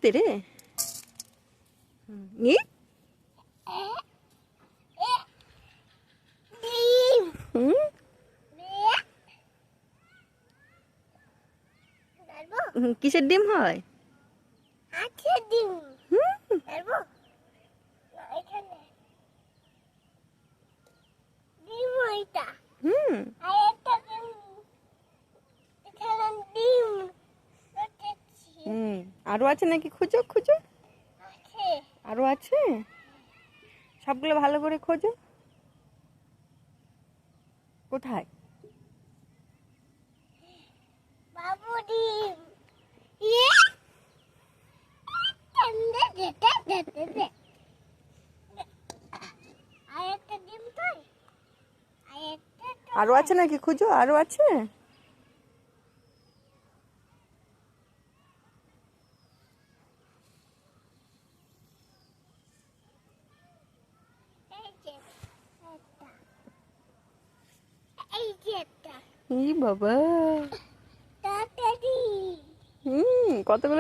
হাতে রে। ই কিসের ডিম হয়? আরো আছে নাকি? খুঁজো খুঁজো, আরো আছে, সবগুলো ভালো করে খোঁজো। কোথায়? আরো আছে নাকি? খুঁজো, আরো আছে। ই বাবা, কতগুলো